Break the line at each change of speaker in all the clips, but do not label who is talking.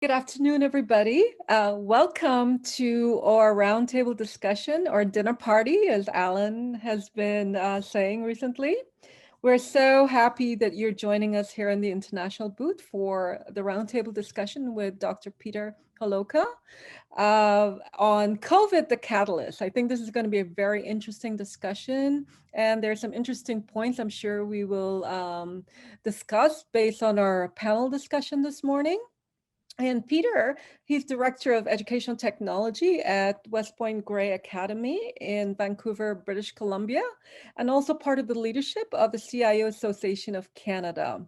Good afternoon, everybody. Welcome to our roundtable discussion or dinner party, as Alan has been saying recently. We're so happy that you're joining us here in the international booth for the roundtable discussion with Dr. Peter Holowka on COVID, the catalyst. I think this is going to be a very interesting discussion, and there's some interesting points I'm sure we will discuss based on our panel discussion this morning. And Peter, he's Director of Educational Technology at West Point Grey Academy in Vancouver, British Columbia, and also part of the leadership of the CIO Association of Canada.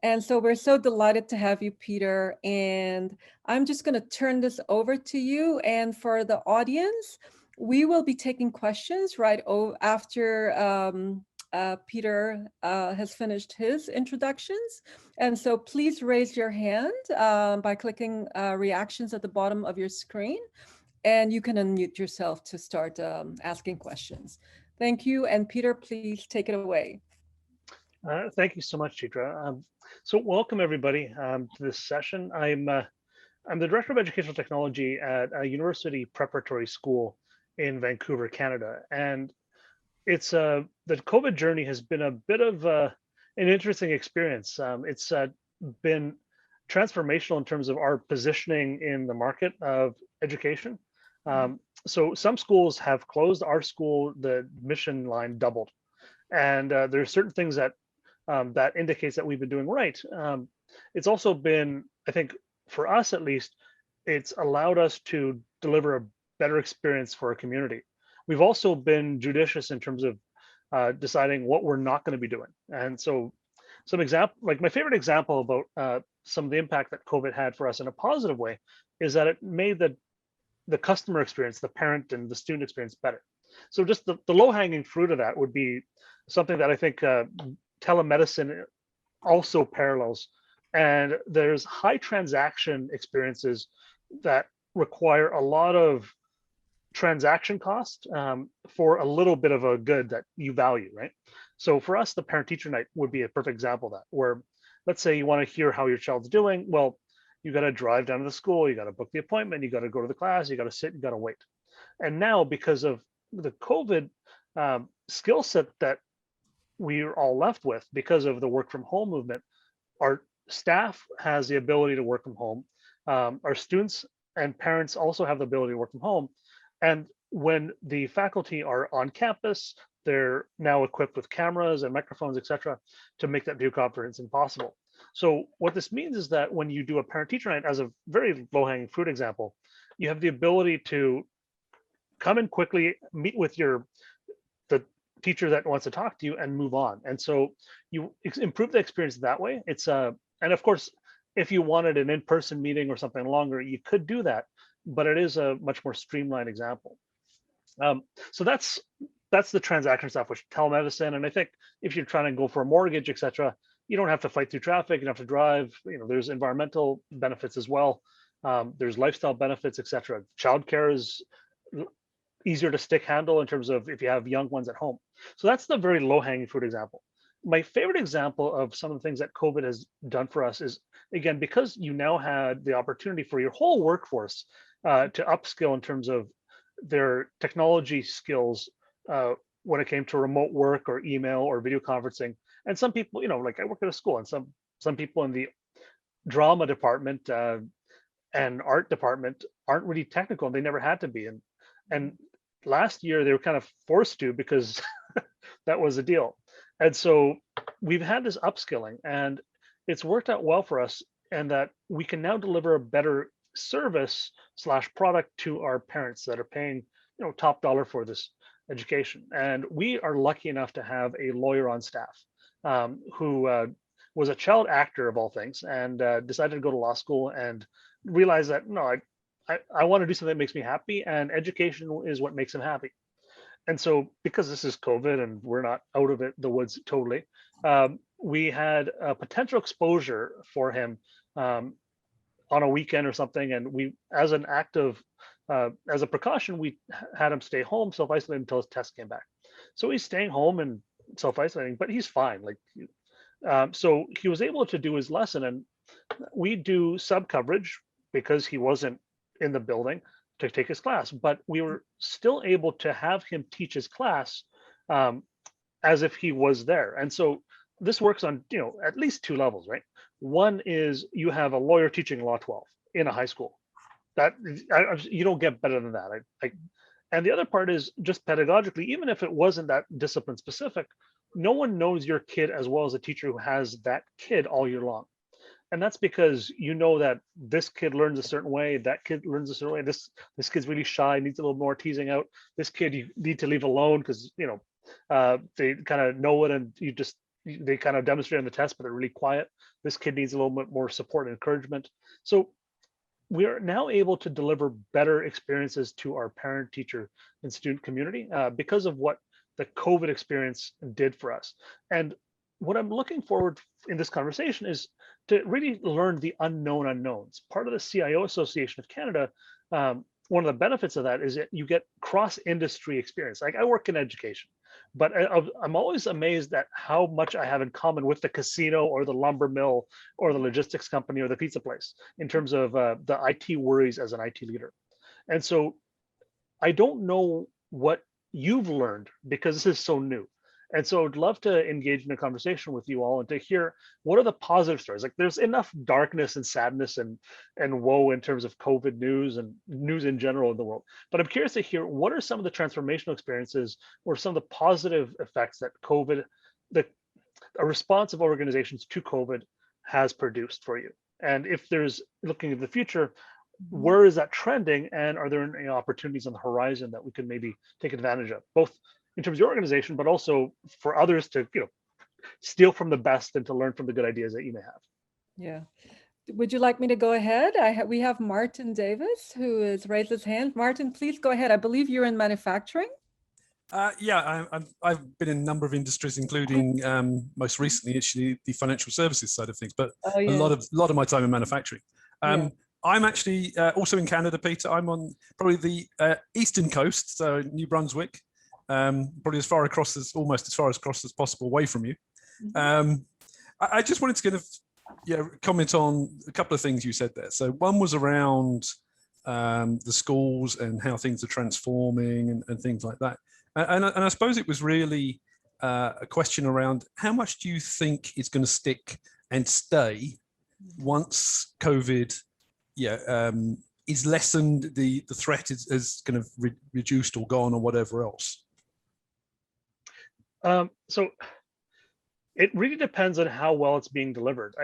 And so we're so delighted to have you, Peter. And I'm just going to turn this over to you. And for the audience, we will be taking questions right after Peter has finished his introductions. And so please raise your hand by clicking reactions at the bottom of your screen, and you can unmute yourself to start asking questions. Thank you. And Peter, please take it away.
Thank you so much, Chitra. So welcome everybody to this session. I'm the Director of Educational Technology at a university preparatory school in Vancouver, Canada. And it's the COVID journey has been a bit of an interesting experience. It's been transformational in terms of our positioning in the market of education. So some schools have closed. Our school, the mission line doubled. And there's certain things that that indicates that we've been doing right. It's also been, I think, for us at least, it's allowed us to deliver a better experience for our community. We've also been judicious in terms of deciding what we're not going to be doing. And so some example, like my favorite example about some of the impact that COVID had for us in a positive way is that it made the customer experience, the parent and the student experience better. So just the low-hanging fruit of that would be something that I think telemedicine also parallels. And there's high transaction experiences that require a lot of transaction cost for a little bit of a good that you value, right? So for us, the parent teacher night would be a perfect example of that, where let's say you want to hear how your child's doing. Well, you got to drive down to the school, you got to book the appointment, you got to go to the class, you got to sit, you got to wait. And now because of the COVID skill set that we're all left with because of the work from home movement, our staff has the ability to work from home. Our students and parents also have the ability to work from home. And when the faculty are on campus, they're now equipped with cameras and microphones, et cetera, to make that video conferencing possible. So what this means is that when you do a parent-teacher night, as a very low-hanging fruit example, you have the ability to come in quickly, meet with the teacher that wants to talk to you, and move on. And so you improve the experience that way. It's and of course, if you wanted an in-person meeting or something longer, you could do that, but it is a much more streamlined example. So that's the transaction stuff, which telemedicine. And I think if you're trying to go for a mortgage, et cetera, you don't have to fight through traffic. You don't have to drive. You know, there's environmental benefits as well. There's lifestyle benefits, et cetera. Childcare is easier to stick handle in terms of if you have young ones at home. So that's the very low hanging fruit example. My favorite example of some of the things that COVID has done for us is, again, because you now had the opportunity for your whole workforce to upskill in terms of their technology skills when it came to remote work or email or video conferencing. And some people, you know, like I work at a school, and some people in the drama department and art department aren't really technical, and they never had to be. And last year they were kind of forced to because that was the deal. And so we've had this upskilling, and it's worked out well for us, and that we can now deliver a better service / product to our parents that are paying, you know, top dollar for this education. And we are lucky enough to have a lawyer on staff who was a child actor of all things, and decided to go to law school and realized that no, I want to do something that makes me happy, and education is what makes him happy. And so because this is COVID and we're not out of the woods totally, we had a potential exposure for him on a weekend or something. And we, as an act of, as a precaution, we had him stay home, self-isolating until his test came back. So he's staying home and self-isolating, but he's fine. Like, so he was able to do his lesson, and we do sub coverage because he wasn't in the building to take his class, but we were still able to have him teach his class um, as if he was there. And so this works on, at least two levels, right? One is you have a lawyer teaching law 12 in a high school. That you don't get better than that. And the other part is just pedagogically, even if it wasn't that discipline specific, no one knows your kid as well as a teacher who has that kid all year long. And that's because you know that this kid learns a certain way, that kid learns a certain way. This kid's really shy, needs a little more teasing out. This kid you need to leave alone because they kind of know it, and they kind of demonstrate on the test, but they're really quiet. This kid needs a little bit more support and encouragement. So we are now able to deliver better experiences to our parent, teacher, and student community because of what the COVID experience did for us. And what I'm looking forward in this conversation is to really learn the unknown unknowns. Part of the CIO Association of Canada, one of the benefits of that is that you get cross-industry experience. Like I work in education, but I'm always amazed at how much I have in common with the casino or the lumber mill or the logistics company or the pizza place in terms of the IT worries as an IT leader. And so I don't know what you've learned because this is so new. And so I'd love to engage in a conversation with you all and to hear what are the positive stories. Like there's enough darkness and sadness and woe in terms of COVID news and news in general in the world. But I'm curious to hear what are some of the transformational experiences or some of the positive effects that COVID, a response of organizations to COVID has produced for you. And if there's looking at the future, where is that trending, and are there any opportunities on the horizon that we could maybe take advantage of, both in terms of your organization, but also for others to steal from the best and to learn from the good ideas that you may have.
Yeah. Would you like me to go ahead? We have Martin Davis who has raised his hand. Martin, please go ahead. I believe you're in manufacturing.
Yeah, I've been in a number of industries, including most recently, actually, the financial services side of things, but a lot of my time in manufacturing. I'm actually also in Canada, Peter. I'm on probably the eastern coast, so New Brunswick, probably almost as far across as possible away from you. I just wanted to kind of comment on a couple of things you said there. So one was around the schools and how things are transforming and things like that. And I suppose it was really a question around how much do you think is going to stick and stay once COVID is lessened, the threat is kind of reduced or gone or whatever else?
So it really depends on how well it's being delivered.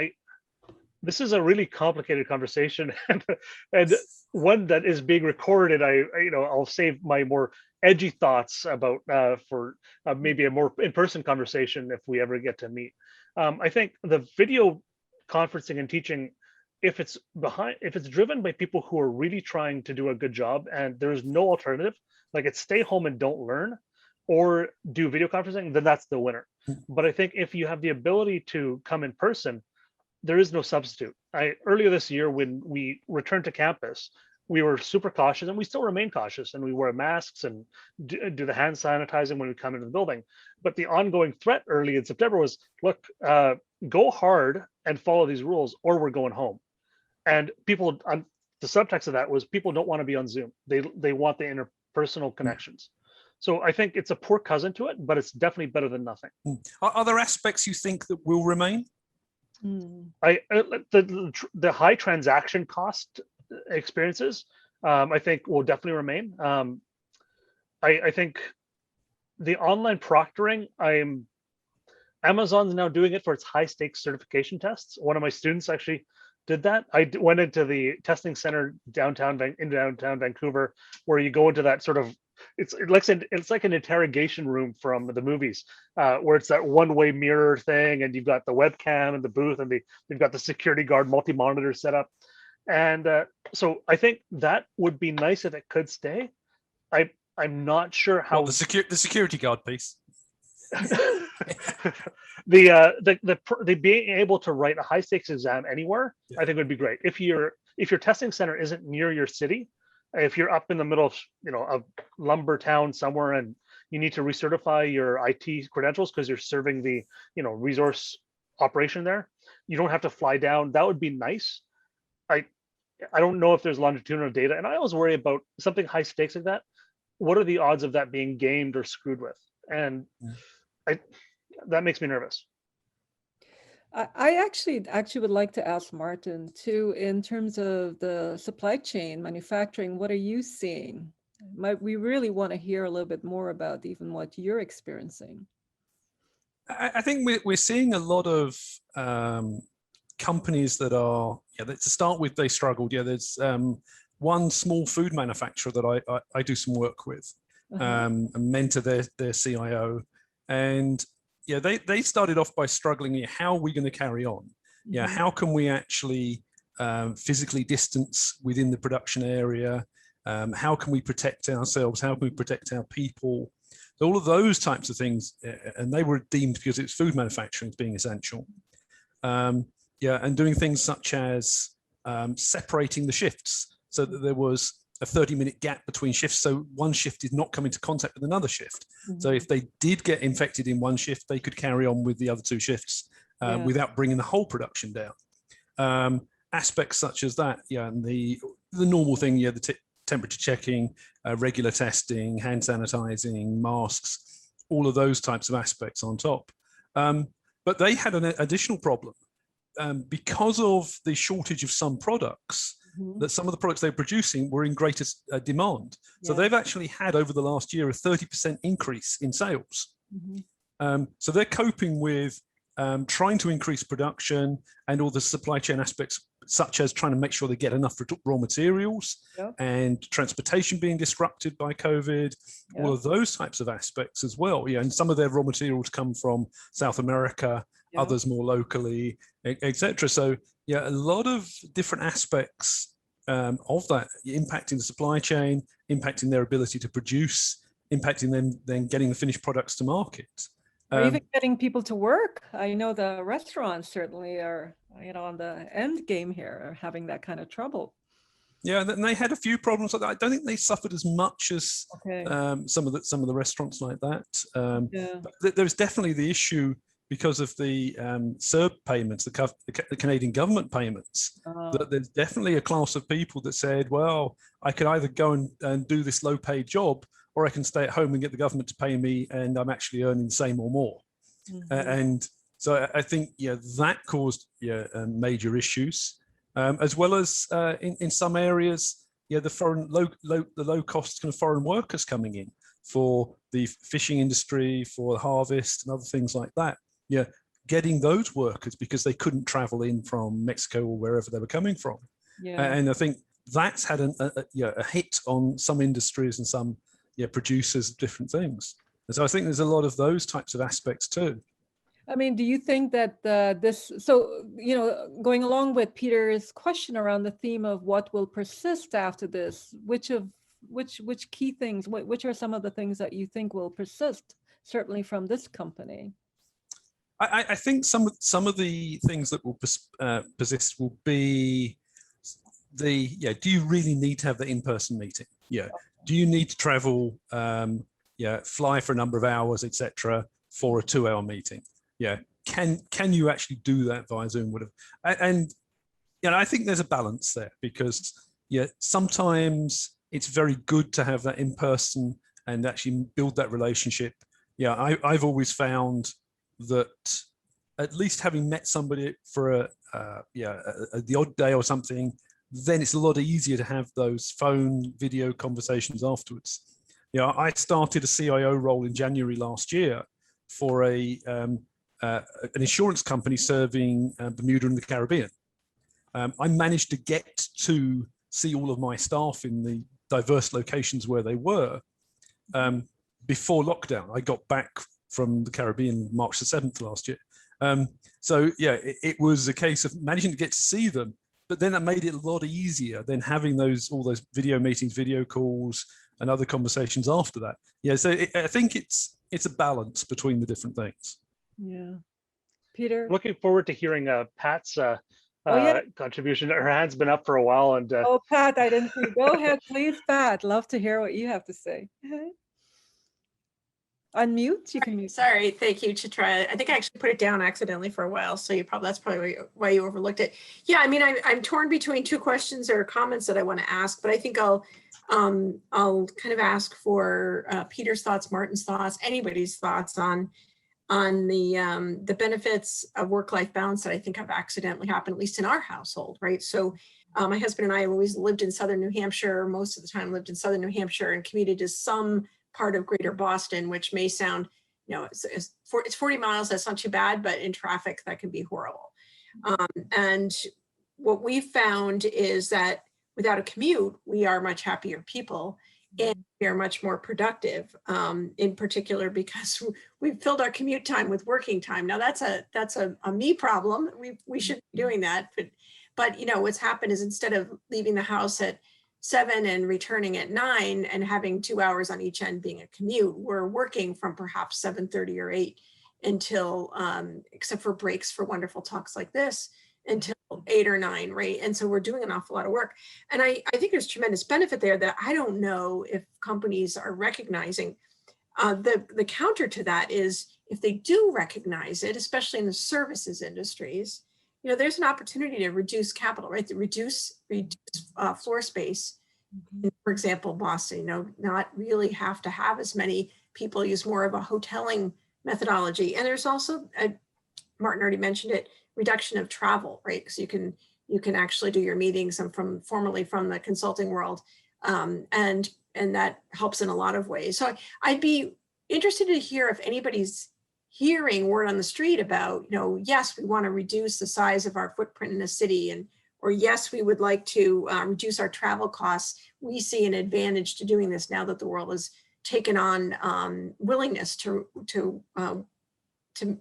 This is a really complicated conversation and one that is being recorded. I'll save my more edgy thoughts about for maybe a more in-person conversation if we ever get to meet. I think the video conferencing and teaching, if it's driven by people who are really trying to do a good job and there's no alternative, like it's stay home and don't learn or do video conferencing, then that's the winner. But I think if you have the ability to come in person, there is no substitute. Earlier this year, when we returned to campus, we were super cautious, and we still remain cautious, and we wear masks and do the hand sanitizing when we come into the building. But the ongoing threat early in September was, look, go hard and follow these rules, or we're going home. And people, the subtext of that was people don't want to be on Zoom. They want the interpersonal connections. So I think it's a poor cousin to it, but it's definitely better than nothing.
Are there aspects you think that will remain?
The high transaction cost experiences, I think will definitely remain. I think the online proctoring, Amazon's now doing it for its high stakes certification tests. One of my students actually did that. I went into the testing center downtown Vancouver, where you go into that sort of, it's like an interrogation room from the movies, where it's that one-way mirror thing, and you've got the webcam in the booth, and they've got the security guard multi-monitor set up. And so I think that would be nice if it could stay. I'm not sure how
the security guard piece.
the being able to write a high stakes exam anywhere, I think would be great. If your testing center isn't near your city, if you're up in the middle of a lumber town somewhere and you need to recertify your IT credentials because you're serving the resource operation there, you don't have to fly down. That would be nice. I don't know if there's longitudinal data, and I always worry about something high stakes like that. What are the odds of that being gamed or screwed with? And that makes me nervous.
I actually would like to ask Martin too, in terms of the supply chain manufacturing, what are you seeing? We really want to hear a little bit more about even what you're experiencing.
I think we're seeing a lot of companies that are, to start with, they struggled. There's one small food manufacturer that I do some work with, and mentor their CIO. And they started off by struggling. How are we going to carry on? How can we actually physically distance within the production area? How can we protect ourselves? How can we protect our people? All of those types of things, and they were deemed, because it's food manufacturing, as being essential. And doing things such as separating the shifts so that there was a 30-minute gap between shifts, so one shift did not come into contact with another shift. So if they did get infected in one shift, they could carry on with the other two shifts without bringing the whole production down. Aspects such as that, and the normal thing, the temperature checking, regular testing, hand sanitizing, masks, all of those types of aspects on top. But they had an additional problem because of the shortage of some products, that some of the products they're producing were in greater demand. So they've actually had, over the last year, a 30% increase in sales. So they're coping with trying to increase production and all the supply chain aspects, such as trying to make sure they get enough raw materials and transportation being disrupted by COVID, all of those types of aspects as well. And some of their raw materials come from South America, others more locally, etc. So a lot of different aspects of that impacting the supply chain, impacting their ability to produce, impacting them then getting the finished products to market.
Or even getting people to work. I know the restaurants certainly are, on the end game here, are having that kind of trouble.
Yeah, and they had a few problems like that. I don't think they suffered as much as some of the restaurants like that. But there's definitely the issue because of the CERB payments, the Canadian government payments. That there's definitely a class of people that said, well, I could either go and do this low-paid job, or I can stay at home and get the government to pay me, and I'm actually earning the same or more. And so I think that caused major issues, as well as in some areas, the low cost kind of foreign workers coming in for the fishing industry, for the harvest and other things like that. Getting those workers because they couldn't travel in from Mexico or wherever they were coming from. And I think that's had a hit on some industries and some producers of different things. And so I think there's a lot of those types of aspects too.
I mean, do you think that going along with Peter's question around the theme of what will persist after this, which key things, which are some of the things that you think will persist, certainly from this company?
I think some of the things that will persist will be do you really need to have the in-person meeting? Do you need to travel, fly for a number of hours, etc., for a 2-hour meeting? Can you actually do that via Zoom? And I think there's a balance there, because sometimes it's very good to have that in person and actually build that relationship. I've always found that at least having met somebody for the odd day or something, then it's a lot easier to have those phone video conversations afterwards. I started a CIO role in January last year for an insurance company serving Bermuda and the Caribbean. I managed to get to see all of my staff in the diverse locations where they were before lockdown. I got back from the Caribbean March the 7th last year. So it was a case of managing to get to see them, but then that made it a lot easier than having all those video meetings, video calls, and other conversations after that. So I think it's a balance between the different things.
Peter?
Looking forward to hearing Pat's contribution. Her hand's been up for a while. And
Pat, I didn't see. Go ahead, please, Pat. Love to hear what you have to say. unmute. You can mute.
Sorry, thank you, Chitra. I think I actually put it down accidentally for a while, so that's probably why you overlooked it. Yeah, I mean, I'm torn between two questions or comments that I want to ask, but I think I'll kind of ask for Peter's thoughts, Martin's thoughts, anybody's thoughts on the benefits of work-life balance that I think have accidentally happened, at least in our household, right? So my husband and I have always lived in Southern New Hampshire, most of the time lived in Southern New Hampshire, and commuted to some part of Greater Boston, which may sound, it's 40 miles, that's not too bad, but in traffic, that can be horrible. And what we found is that without a commute, we are much happier people and we are much more productive, in particular because we've filled our commute time with working time. Now that's a me problem. We shouldn't be doing that, but what's happened is instead of leaving the house at 7 and returning at 9 and having 2 hours on each end being a commute, we're working from perhaps 7:30 or 8 until, except for breaks for wonderful talks like this, until 8 or 9, right? And so we're doing an awful lot of work. And I think there's tremendous benefit there that I don't know if companies are recognizing. The counter to that is if they do recognize it, especially in the services industries, there's an opportunity to reduce capital, right? To reduce floor space. For example, Boston, not really have to have as many people, use more of a hoteling methodology. And there's also, Martin already mentioned it, reduction of travel, right? Because you can actually do your meetings. I'm formerly from the consulting world, and that helps in a lot of ways. So I'd be interested to hear if anybody's hearing word on the street about, yes, we want to reduce the size of our footprint in a city, or yes, we would like to reduce our travel costs. We see an advantage to doing this now that the world has taken on willingness to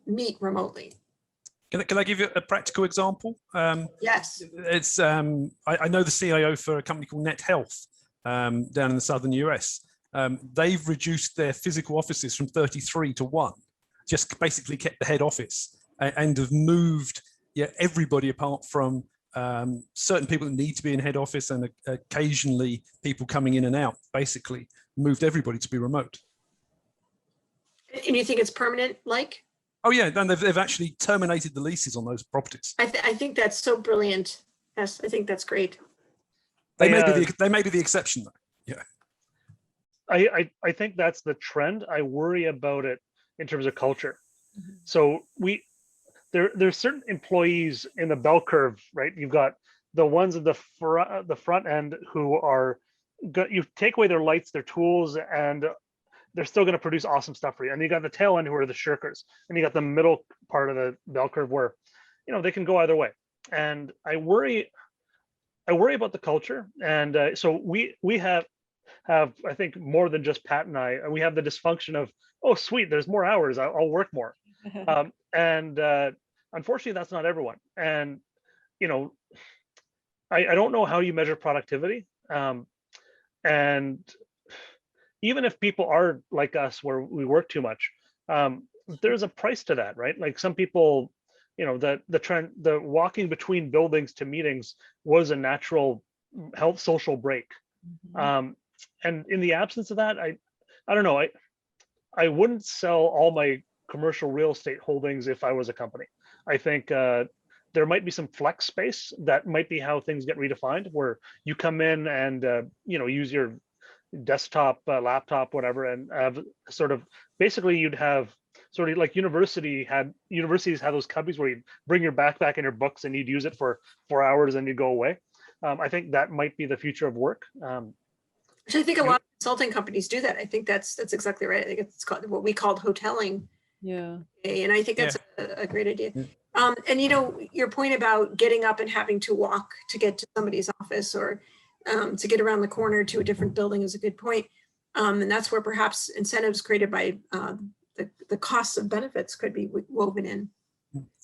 meet remotely.
Can I give you a practical example?
Yes.
It's I know the CIO for a company called Net Health down in the southern US. They've reduced their physical offices from 33 to 1. Just basically kept the head office and have moved everybody apart from certain people that need to be in head office and occasionally people coming in and out, basically moved everybody to be remote.
And you think it's permanent, like?
Oh yeah, and they've actually terminated the leases on those properties.
I think that's so brilliant. Yes, I think that's great.
They may be the exception though. Yeah.
I think that's the trend. I worry about it in terms of culture. So there's certain employees in the bell curve, right? You've got the ones at the front end who are you take away their lights, their tools, and they're still going to produce awesome stuff for you. And you got the tail end who are the shirkers, and you got the middle part of the bell curve where they can go either way. And I worry about the culture. And so we have I think more than just Pat and I. We have the dysfunction of, oh sweet, there's more hours, I'll work more. And unfortunately that's not everyone. And I don't know how you measure productivity. And even if people are like us where we work too much, there's a price to that, right? Like some people, the trend, the walking between buildings to meetings was a natural health social break. And in the absence of that, I don't know, I wouldn't sell all my commercial real estate holdings if I was a company. I think there might be some flex space that might be how things get redefined, where you come in and use your desktop, laptop, whatever, and have sort of basically you'd have sort of like universities had those cubbies where you bring your backpack and your books and you'd use it for 4 hours and you go away. I think that might be the future of work.
Which I think a lot of consulting companies do that. I think that's exactly right. I think it's called what we called hoteling.
Yeah.
And I think that's a great idea. And your point about getting up and having to walk to get to somebody's office or to get around the corner to a different building is a good point. And that's where perhaps incentives created by the costs of benefits could be woven in.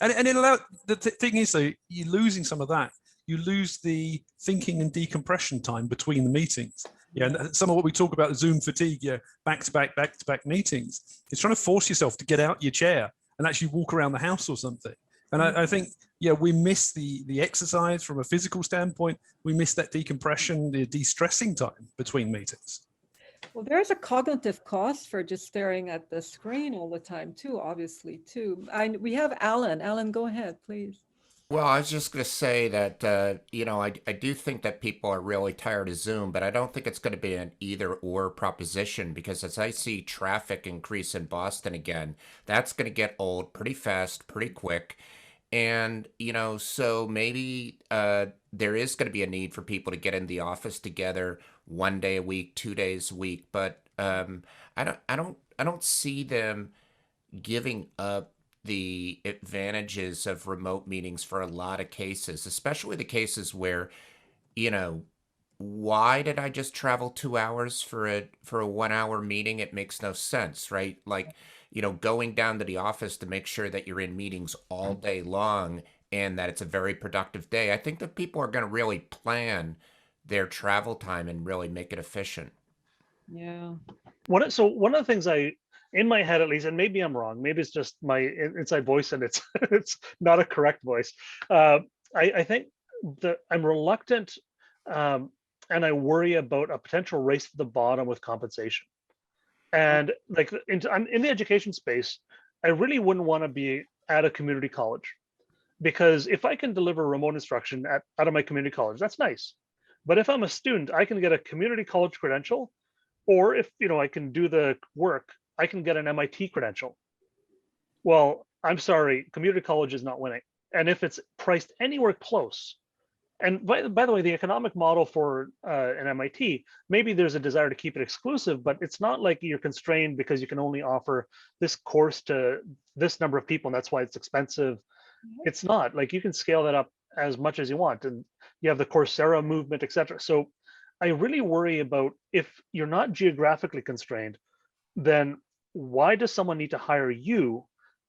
And it allowed, the thing is though, you're losing some of that. You lose the thinking and decompression time between the meetings. Yeah, and some of what we talk about, Zoom fatigue, back to back meetings. It's trying to force yourself to get out your chair and actually walk around the house or something. And I think, we miss the exercise from a physical standpoint. We miss that decompression, the de-stressing time between meetings.
Well, there's a cognitive cost for just staring at the screen all the time too, obviously too. We have Alan. Alan, go ahead, please.
Well, I was just going to say that, I do think that people are really tired of Zoom, but I don't think it's going to be an either or proposition because as I see traffic increase in Boston again, that's going to get old pretty fast, pretty quick. And, so maybe there is going to be a need for people to get in the office together 1 day a week, 2 days a week, but I don't see them giving up the advantages of remote meetings for a lot of cases, especially the cases where, you know, why did I just travel 2 hours for a 1 hour meeting? It makes no sense, right? Like, going down to the office to make sure that you're in meetings all day long and that it's a very productive day. I think that people are going to really plan their travel time and really make it efficient.
Yeah.
One of the things in my head at least, and maybe I'm wrong, maybe it's just my inside voice and it's it's not a correct voice. I think that I'm reluctant, and I worry about a potential race to the bottom with compensation. And like I'm in the education space, I really wouldn't want to be at a community college because if I can deliver remote instruction out of my community college, that's nice. But if I'm a student, I can get a community college credential, or if I can do the work, I can get an MIT credential. Well, I'm sorry, community college is not winning. And if it's priced anywhere close, and by the way, the economic model for an MIT, maybe there's a desire to keep it exclusive, but it's not like you're constrained because you can only offer this course to this number of people, and that's why it's expensive. It's not like you can scale that up as much as you want, and you have the Coursera movement, etc. So I really worry about if you're not geographically constrained, then why does someone need to hire you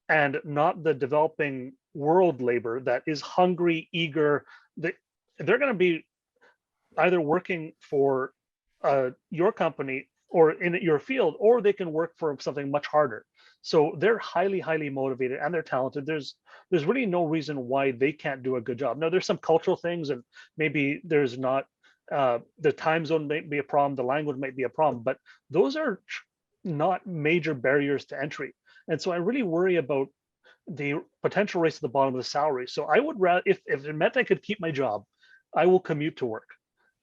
and not the developing world labor that is hungry, eager? They're going to be either working for your company or in your field, or they can work for something much harder. So they're highly, highly motivated and they're talented. There's really no reason why they can't do a good job. Now, there's some cultural things, and maybe there's not the time zone might be a problem, the language might be a problem, but those are not major barriers to entry. And so I really worry about the potential race to the bottom of the salary. So I would rather, if it meant I could keep my job, I will commute to work,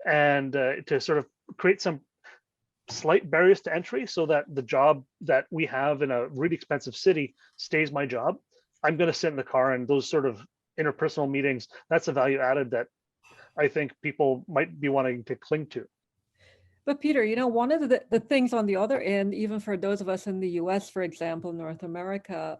and to sort of create some slight barriers to entry so that the job that we have in a really expensive city stays my job. I'm going to sit in the car, and those sort of interpersonal meetings, that's a value added that I think people might be wanting to cling to.
But Peter, one of the things on the other end, even for those of us in the US, for example, North America,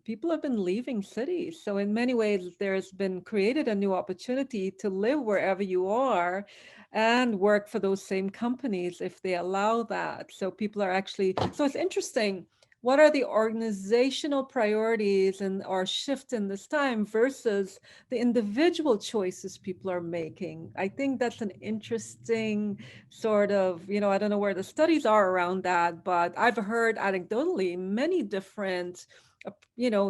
people have been leaving cities. So in many ways, there's been created a new opportunity to live wherever you are and work for those same companies if they allow that. So people are actually, so it's interesting. What are the organizational priorities and our shift in this time versus the individual choices people are making? I think that's an interesting sort of, I don't know where the studies are around that, but I've heard anecdotally many different,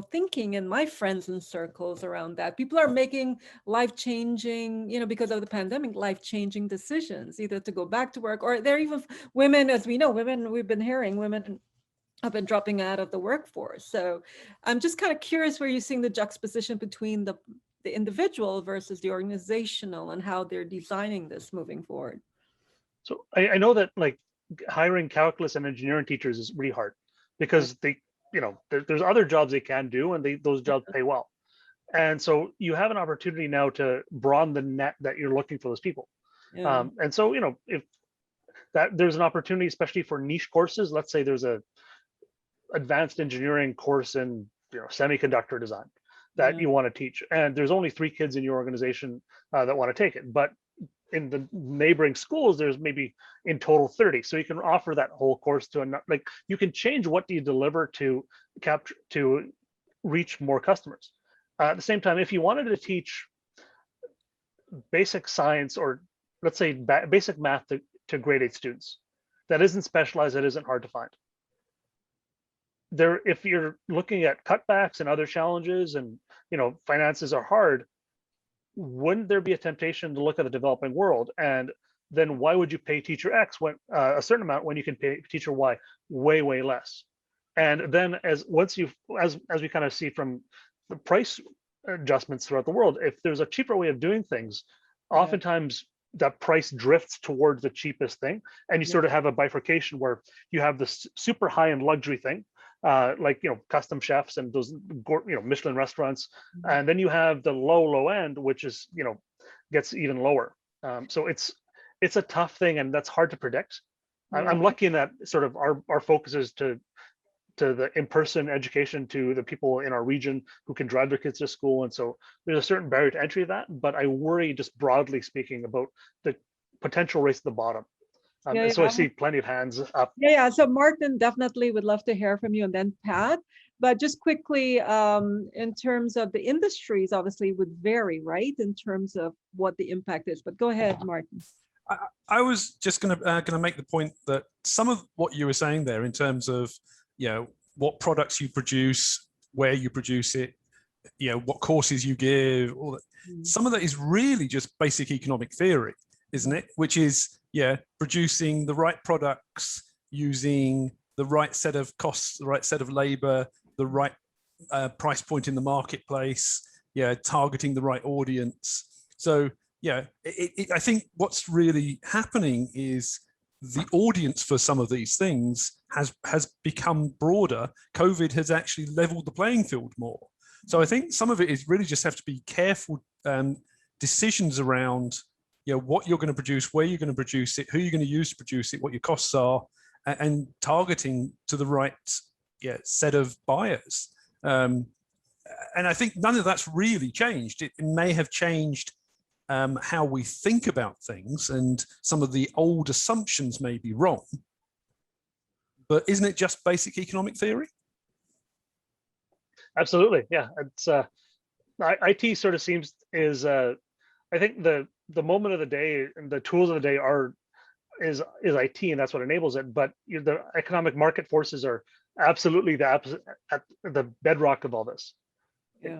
thinking in my friends and circles around that. People are making life-changing, because of the pandemic, life-changing decisions, either to go back to work, or they're even women, as we know, we've been hearing women have been dropping out of the workforce. So I'm just kind of curious where you're seeing the juxtaposition between the individual versus the organizational and how they're designing this moving forward.
So I know that like hiring calculus and engineering teachers is really hard because there's other jobs they can do, and those jobs pay well. And so you have an opportunity now to broaden the net that you're looking for those people.
Yeah.
And so, if that there's an opportunity, especially for niche courses, let's say there's a advanced engineering course in semiconductor design that you want to teach, and there's only 3 kids in your organization that want to take it, but in the neighboring schools there's maybe in total 30, so you can offer that whole course to like you can change what do you deliver to capture to reach more customers. At the same time, if you wanted to teach basic science, or let's say basic math to grade 8 students, that isn't specialized, that isn't hard to find. There, if you're looking at cutbacks and other challenges, and finances are hard, wouldn't there be a temptation to look at the developing world and then why would you pay teacher X when a certain amount when you can pay teacher Y way less? And then as we kind of see from the price adjustments throughout the world, if there's a cheaper way of doing things, oftentimes that price drifts towards the cheapest thing, and you sort of have a bifurcation where you have this super high-end luxury thing, like custom chefs and those Michelin restaurants, and then you have the low end, which is gets even lower. So it's a tough thing, and that's hard to predict. I'm lucky in that sort of our focus is to the in-person education to the people in our region who can drive their kids to school. And so there's a certain barrier to entry to that, but I worry just broadly speaking about the potential race to the bottom. So I see plenty of hands up.
So Martin, definitely would love to hear from you, and then Pat. But just quickly, in terms of the industries, obviously would vary, right? In terms of what the impact is, but go ahead, Martin.
I was just going to make the point that some of what you were saying there in terms of what products you produce, where you produce it, what courses you give, all that. Some of that is really just basic economic theory, isn't it? Which is, producing the right products using the right set of costs, the right set of labor, the right price point in the marketplace, targeting the right audience. So, I think what's really happening is the audience for some of these things has become broader. COVID has actually leveled the playing field more. So I think some of it is really just have to be careful decisions around what you're going to produce, where you're going to produce it, who you're going to use to produce it, what your costs are, and targeting to the right set of buyers. And I think none of that's really changed. It may have changed how we think about things, and some of the old assumptions may be wrong, but isn't it just basic economic theory?
Absolutely, yeah. It's IT sort of seems is I think the moment of the day and the tools of the day is IT, and that's what enables it. But the economic market forces are absolutely at the bedrock of all this.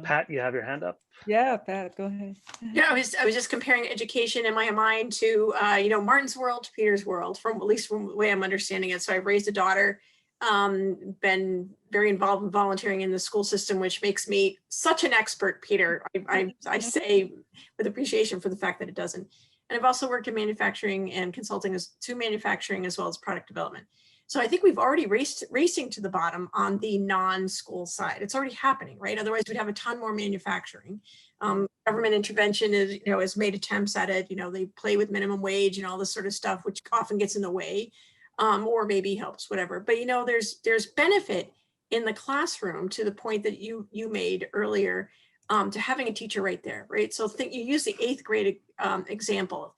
Pat, you have your hand up.
Yeah, Pat, go ahead.
Yeah, I was just comparing education in my mind to Martin's world to Peter's world, from the way I'm understanding it. So I've raised a daughter, been very involved in volunteering in the school system, which makes me such an expert, Peter. I say with appreciation for the fact that it doesn't. And I've also worked in manufacturing and consulting to manufacturing as well as product development. So I think we've already racing to the bottom on the non-school side. It's already happening, right? Otherwise, we'd have a ton more manufacturing. Government intervention has made attempts at it. They play with minimum wage and all this sort of stuff, which often gets in the way, or maybe helps, whatever. But there's benefit in the classroom, to the point that you made earlier, to having a teacher right there, right? So you use the 8th grade example.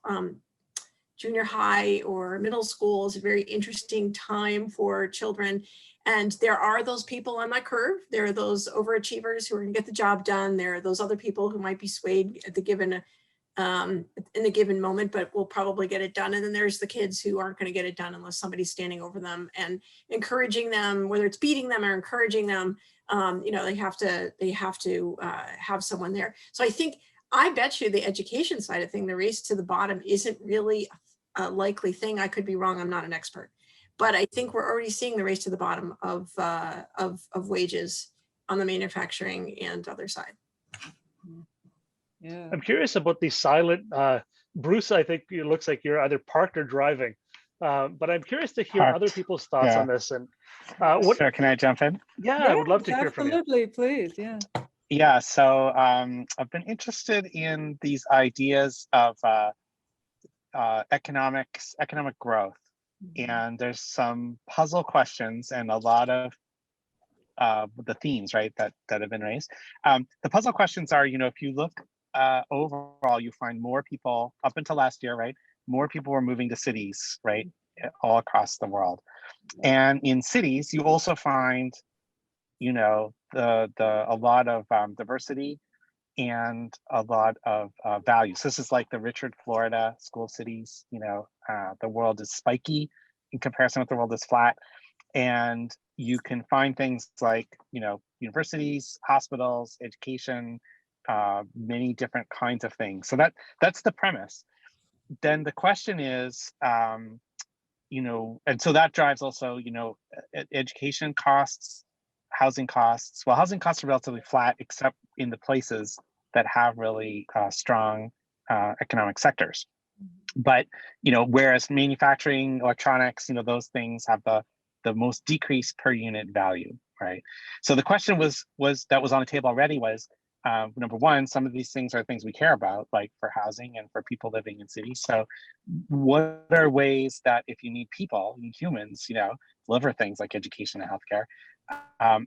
Junior high or middle school is a very interesting time for children. And there are those people on that curve. There are those overachievers who are going to get the job done. There are those other people who might be swayed at the given in the given moment, but will probably get it done. And then there's the kids who aren't going to get it done unless somebody's standing over them and encouraging them, whether it's beating them or encouraging them. They have to have someone there. So I bet you the education side of thing, the race to the bottom, isn't really a likely thing. I could be wrong. I'm not an expert, but I think we're already seeing the race to the bottom of wages on the manufacturing and other side.
Yeah.
I'm curious about the silent, Bruce, I think it looks like you're either parked or driving, but I'm curious to hear other people's thoughts on this. And
Sure, can I jump in?
Yeah, I would love to hear from you.
Absolutely, please, yeah.
Yeah, so I've been interested in these ideas of economic growth, and there's some puzzle questions and a lot of the themes, right, that have been raised. The puzzle questions are, if you look overall, you find more people, up until last year, right, more people were moving to cities, right, all across the world. And in cities, you also find, a lot of diversity and a lot of values. This is like the Richard, Florida school cities. The world is spiky in comparison with the world is flat. And you can find things like, universities, hospitals, education, many different kinds of things. So that's the premise. then the question is, you know, and so that drives also, you know, education costs, housing costs. Well, housing costs are relatively flat, except in the places that have really strong economic sectors. But, you know, whereas manufacturing, electronics, you know, those things have the most decrease per unit value, right? So the question was that was on the table already was, number one, some of these things are things we care about, like for housing and for people living in cities. So what are ways that if you need people, you need humans, you know, deliver things like education and healthcare,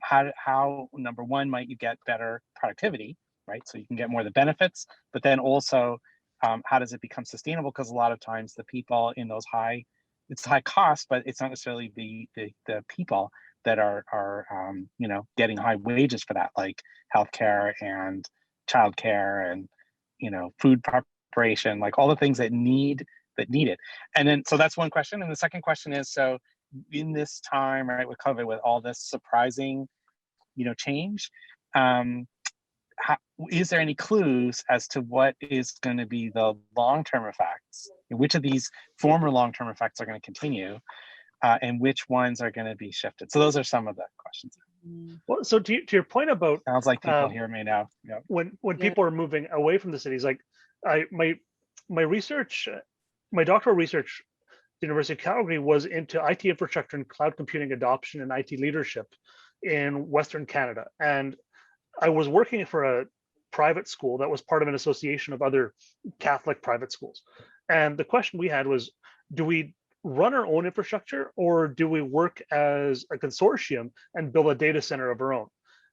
how number one, might you get better productivity, right? So you can get more of the benefits, but then also how does it become sustainable? Because a lot of times the people in those it's high cost, but it's not necessarily the people that are you know, getting high wages for that, like healthcare and childcare and, you know, food preparation, like all the things that need it. And then so that's one question. And the second question is, so in this time, right, with COVID, with all this surprising, you know, change, is there any clues as to what is going to be the long-term effects? Which of these former long-term effects are going to continue, and which ones are going to be shifted? So those are some of the questions.
Well, so to your point about,
sounds like people hear me now. Yeah.
When people are moving away from the cities, like my research, my doctoral research, at the University of Calgary was into IT infrastructure and cloud computing adoption and IT leadership in Western Canada, and I was working for a private school that was part of an association of other Catholic private schools. And the question we had was, do we run our own infrastructure or do we work as a consortium and build a data center of our own?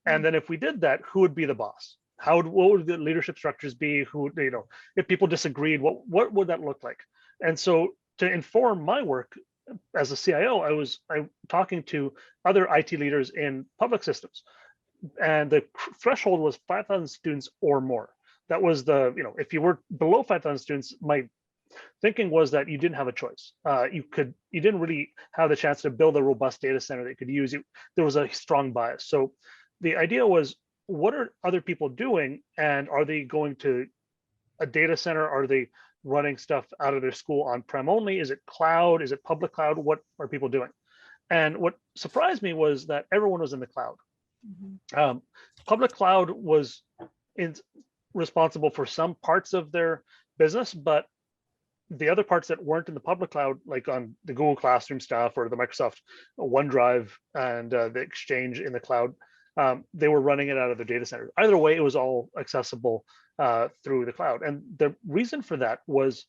And then if we did that, who would be the boss? What would the leadership structures be? Who, you know, if people disagreed, what would that look like? And so to inform my work as a CIO, I'm talking to other IT leaders in public systems. And the threshold was 5,000 students or more. That was the, you know, if you were below 5,000 students, my thinking was that you didn't have a choice. You didn't really have the chance to build a robust data center that you could use. There was a strong bias. So the idea was, what are other people doing? And are they going to a data center? Are they running stuff out of their school on-prem only? Is it cloud? Is it public cloud? What are people doing? And what surprised me was that everyone was in the cloud. Public cloud was responsible for some parts of their business, but the other parts that weren't in the public cloud, like on the Google Classroom stuff or the Microsoft OneDrive and the Exchange in the cloud, they were running it out of their data center. Either way, it was all accessible through the cloud. And the reason for that was,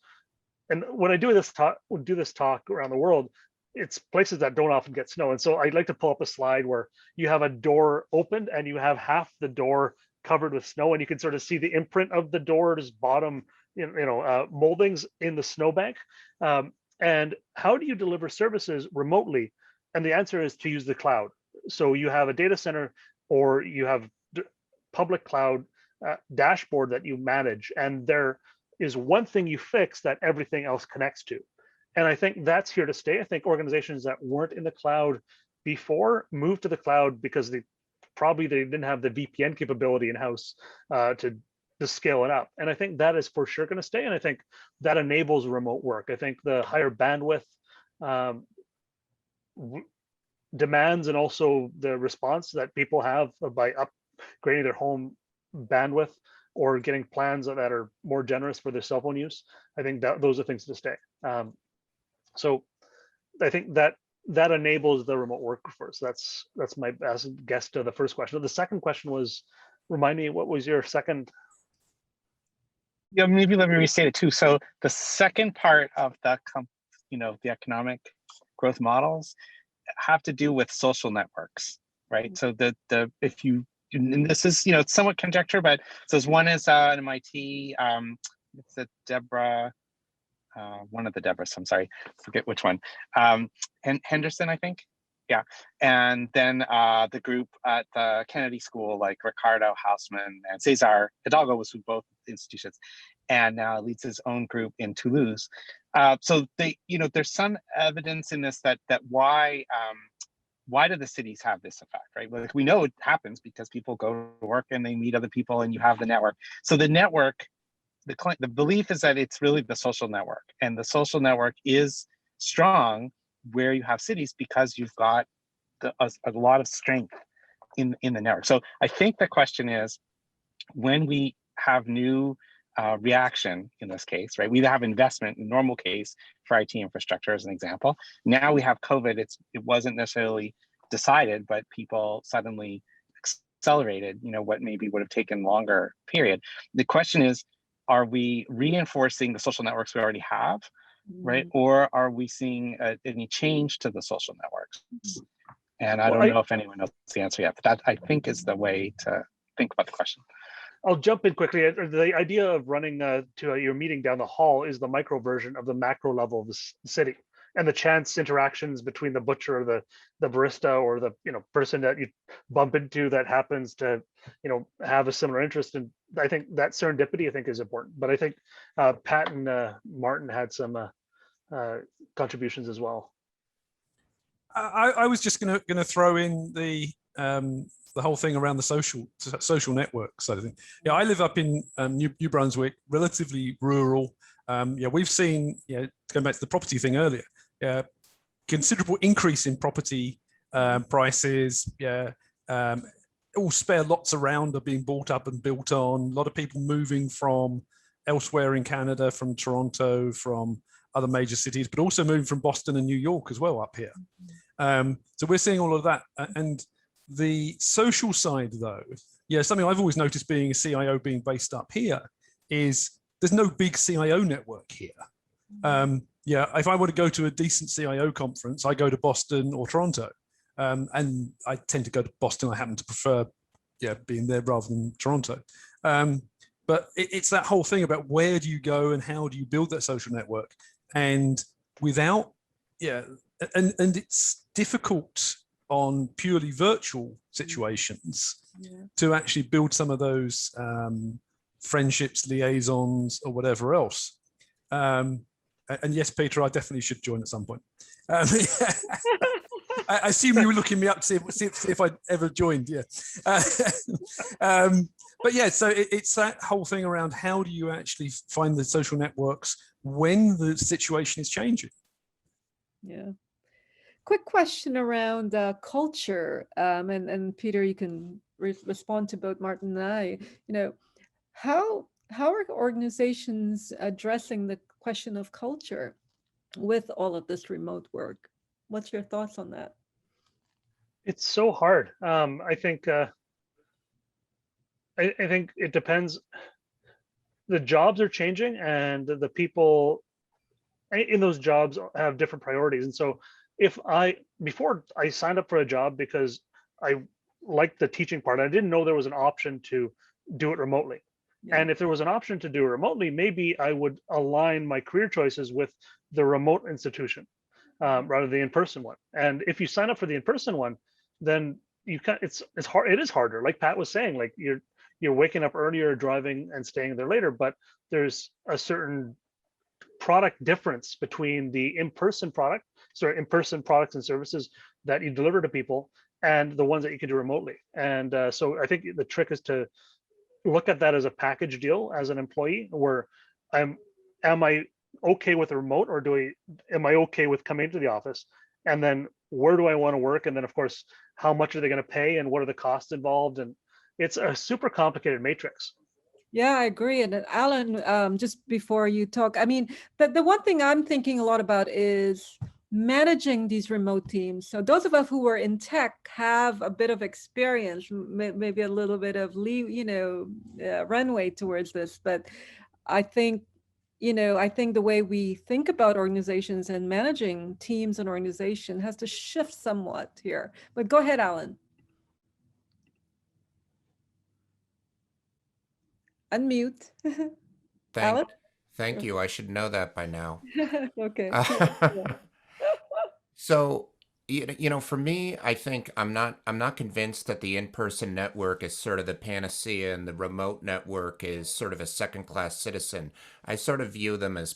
and when I do this talk around the world, it's places that don't often get snow. And so I'd like to pull up a slide where you have a door opened and you have half the door covered with snow, and you can sort of see the imprint of the door's bottom, moldings in the snowbank. And how do you deliver services remotely? And the answer is to use the cloud. So you have a data center or you have public cloud dashboard that you manage, and there is one thing you fix that everything else connects to. And I think that's here to stay. I think organizations that weren't in the cloud before moved to the cloud because they didn't have the VPN capability in-house to scale it up. And I think that is for sure going to stay. And I think that enables remote work. I think the higher bandwidth demands and also the response that people have by upgrading their home bandwidth or getting plans that are more generous for their cell phone use, I think that those are things to stay. So I think that enables the remote workforce. That's my best guess to the first question. The second question was, remind me, what was your second?
Yeah, maybe let me restate it too. So the second part of the economic growth models have to do with social networks, right? So if you, and this is it's somewhat conjecture, but so one is an MIT, it's a Deborah. One of the Debras, I'm sorry, forget which one. Henderson, I think. Yeah. And then the group at the Kennedy School, like Ricardo Hausman and Cesar Hidalgo, was with both institutions, and now leads his own group in Toulouse. So there's some evidence in this that why do the cities have this effect, right? Well, we know it happens because people go to work and they meet other people and you have the network. So the network the belief is that it's really the social network, and the social network is strong where you have cities because you've got a lot of strength in the network. So I think the question is, when we have new reaction in this case, right? We have investment in normal case for IT infrastructure as an example. Now we have COVID. It wasn't necessarily decided, but people suddenly accelerated, what maybe would have taken longer period. The question is, are we reinforcing the social networks we already have, right? Or are we seeing any change to the social networks? And I don't know if anyone knows the answer yet, but that I think is the way to think about the question.
I'll jump in quickly. The idea of running to your meeting down the hall is the micro version of the macro level of the city, and the chance interactions between the butcher or the barista or the person that you bump into that happens to have a similar interest. And I think that serendipity is important. But I think Pat and Martin had some contributions as well.
I was just gonna throw in the whole thing around the social network side of things. Yeah, I live up in New Brunswick, relatively rural. Yeah, we've seen, going back to the property thing earlier, considerable increase in property prices. Yeah, all spare lots around are being bought up and built on. A lot of people moving from elsewhere in Canada, from Toronto, from other major cities, but also moving from Boston and New York as well up here. So we're seeing all of that. And the social side, though, something I've always noticed being a CIO being based up here is there's no big CIO network here. If I want to go to a decent CIO conference, I go to Boston or Toronto. And I tend to go to Boston. I happen to prefer being there rather than Toronto. But it's that whole thing about where do you go and how do you build that social network? And without, and it's difficult on purely virtual situations to actually build some of those friendships, liaisons, or whatever else. And yes, Peter, I definitely should join at some point. I assume you were looking me up to see if I'd ever joined. But yeah, so it's that whole thing around how do you actually find the social networks when the situation is changing. Yeah.
Quick question around culture, and Peter, you can respond to both Martin and I. How are organizations addressing the question of culture with all of this remote work? What's your thoughts on that?
It's so hard. I think it depends. The jobs are changing, and the people in those jobs have different priorities. And so, before I signed up for a job because I liked the teaching part, I didn't know there was an option to do it remotely. And if there was an option to do it remotely, maybe I would align my career choices with the remote institution rather than the in-person one. And if you sign up for the in-person one, then it's hard. It is harder. Like Pat was saying, like you're waking up earlier, driving and staying there later, but there's a certain product difference between the in-person products and services that you deliver to people and the ones that you can do remotely. And so I think the trick is to look at that as a package deal as an employee, where am I okay with the remote, or am I okay with coming to the office? And then where do I want to work? And then of course, how much are they going to pay, and what are the costs involved? And it's a super complicated matrix.
Yeah, I agree. And Alan, just before you talk, I mean, the one thing I'm thinking a lot about is managing these remote teams. So those of us who are in tech have a bit of experience, maybe a little bit of runway towards this. But I think the way we think about organizations and managing teams and organization has to shift somewhat here. But go ahead, Alan. Unmute. Alan?
Thank you. I should know that by now.
Okay.
So, for me, I think I'm not convinced that the in-person network is sort of the panacea and the remote network is sort of a second-class citizen. I sort of view them as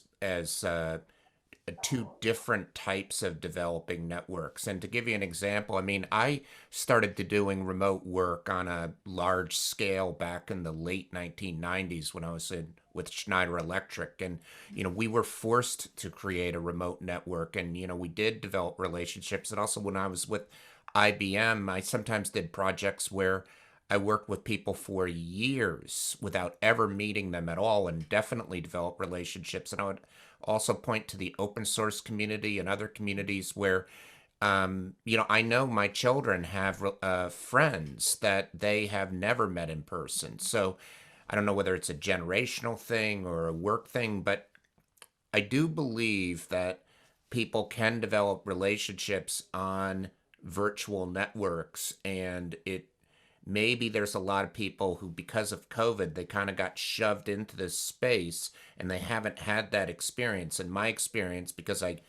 two different types of developing networks. And to give you an example, I mean, I started to doing remote work on a large scale back in the late 1990s when I was with Schneider Electric. And, we were forced to create a remote network, and, we did develop relationships. And also when I was with IBM, I sometimes did projects where I worked with people for years without ever meeting them at all, and definitely developed relationships. And I would also point to the open source community and other communities where, I know my children have friends that they have never met in person. So I don't know whether it's a generational thing or a work thing, but I do believe that people can develop relationships on virtual networks, and maybe there's a lot of people who, because of COVID, they kind of got shoved into this space and they haven't had that experience. And my experience, because I've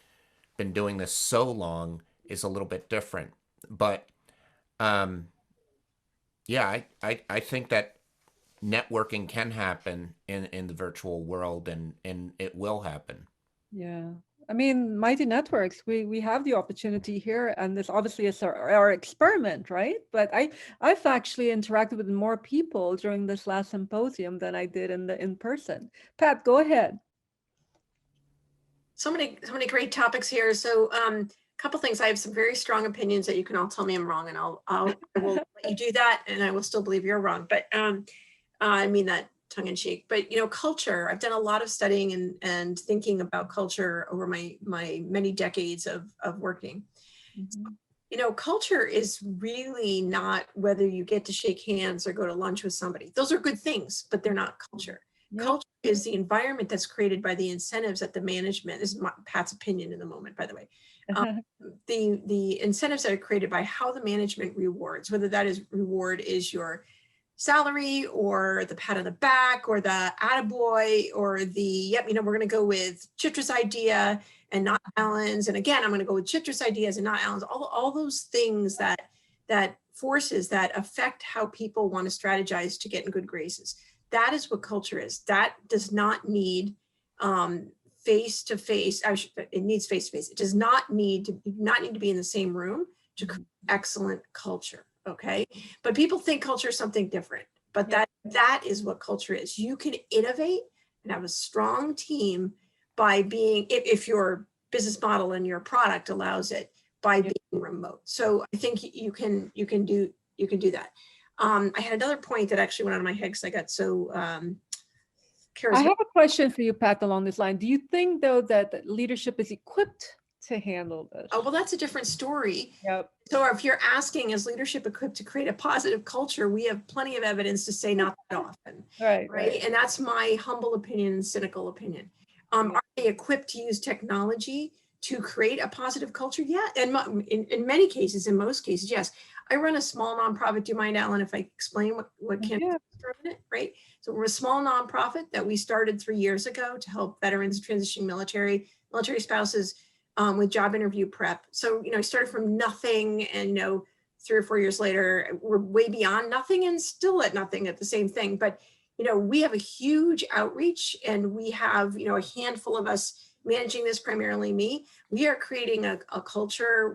been doing this so long, is a little bit different. But yeah, I think that networking can happen in the virtual world, and it will happen.
Yeah. I mean, Mighty Networks, we have the opportunity here, and this obviously is our experiment, right? But I've actually interacted with more people during this last symposium than I did in person. Pat, go ahead.
So many great topics here. So a couple things. I have some very strong opinions that you can all tell me I'm wrong, and I will let you do that, and I will still believe you're wrong. But I mean that tongue in cheek, but culture, I've done a lot of studying and thinking about culture over my many decades of working. Mm-hmm. Culture is really not whether you get to shake hands or go to lunch with somebody. Those are good things, but they're not culture. Yep. Culture is the environment that's created by the incentives that the management, this is Pat's opinion in the moment, by the way, the incentives that are created by how the management rewards, whether that is reward is your salary or the pat on the back or the attaboy or the, yep, we're going to go with Chitra's idea and not Alan's. And again, I'm going to go with Chitra's ideas and not Alan's. All those things that forces that affect how people want to strategize to get in good graces. That is what culture is. That does not need face-to-face. It needs face-to-face. It does not need to be in the same room to create excellent culture. Okay. But people think culture is something different, but that is what culture is. You can innovate and have a strong team by being, if your business model and your product allows it, by being remote. So I think you can do that. I had another point that actually went out of my head because I got so charismatic.
I have a question for you, Pat, along this line. Do you think though that leadership is equipped to handle this?
Oh, well, that's a different story.
Yep.
So if you're asking, is leadership equipped to create a positive culture? We have plenty of evidence to say not that often. Right. And that's my humble opinion and cynical opinion. Are they equipped to use technology to create a positive culture? Yeah. And in many cases, in most cases, yes. I run a small nonprofit. Do you mind, Alan, if I explain what Canada is for a minute? Right. So we're a small nonprofit that we started 3 years ago to help veterans transitioning military spouses with job interview prep. So, I started from nothing, and, 3 or 4 years later, we're way beyond nothing and still at nothing at the same thing. But, we have a huge outreach, and we have, a handful of us managing this, primarily me. We are creating a culture